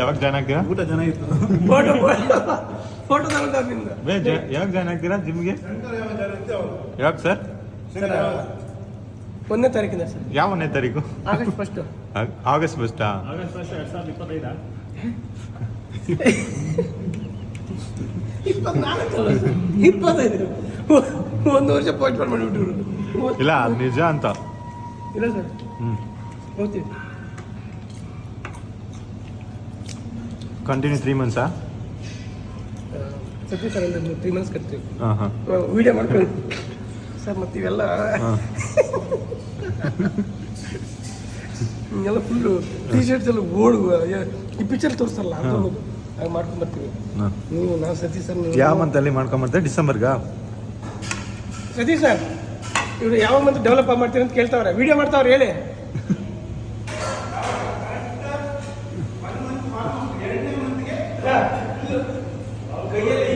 ಯಾವಾಗ ಜಾಯ್ನ್ ಆಗ್ತೀರಾ? ಊಟ ಚೆನ್ನಾಗಿತ್ತು. ಫೋಟೋ ತಗೊಂಡ್ರೆ ನಿಮ್ದು. ಯಾವಾಗ ಜಾಯ್ನ್ ಆಗ್ತೀರಾ ಜಿಮ್ಗೆ? ಯಾವಾಗ ಸರ್? 1ನೇ ತಾರೀಕಿಂದ ಸರ್. ಯಾವ 1ನೇ ತಾರೀಕು? ಆಗಸ್ಟ್ 1. ಆಗಸ್ಟ್ ಫಸ್ಟಾ? ಆಗಸ್ಟ್ 2025. 25 1 ವರ್ಷ ಪೋಸ್ಟ್ಪೋನ್ ಮಾಡಿಬಿಟ್ರು. ಇಲ್ಲ ಅದು ನಿಜ ಅಂತ. ಇಲ್ಲ ಸರ್, ಹೋಗ್ತೀವಿ. ಕಂಟಿನ್ಯೂ 3 ಮಂತ್ಸಾ? ಸತ್ಯ ಸರ್, ಅಂದ್ರೆ 3 ಮಂತ್ಸ್ ಕಟ್ತೀವಿ. ಹಾಂ ಹಾಂ. ವಿಡಿಯೋ ಮಾಡ್ಕೊಂಡು ಸರ್. ಮತ್ತೆ ಇವೆಲ್ಲ ಎಲ್ಲ ಫುಲ್ಲು ಟಿ ಶರ್ಟ್ಸ್ ಎಲ್ಲ ಓಡುವ ಈ ಪಿಕ್ಚರ್ ತೋರಿಸಲ್ಲ ಹಾಗೆ ಮಾಡ್ಕೊಂಡು ಬರ್ತೀವಿ. ನೀವು ನಾವು ಸತೀಶ್ ಸರ್ ಯಾವ ಮಂತಲ್ಲಿ ಮಾಡ್ಕೊಂಬರ್ತಾರೆ? ಡಿಸೆಂಬರ್ಗಾ? ಸತೀಶ್ ಸರ್ ಇವರು ಯಾವ ಮಂತ್ ಡೆವಲಪ್ ಮಾಡ್ತೀರಿ ಅಂತ ಕೇಳ್ತಾವ್ರೆ, ವಿಡಿಯೋ ಮಾಡ್ತಾವ್ರೆ ಹೇಳಿ. ಕೈಯಲ್ಲಿ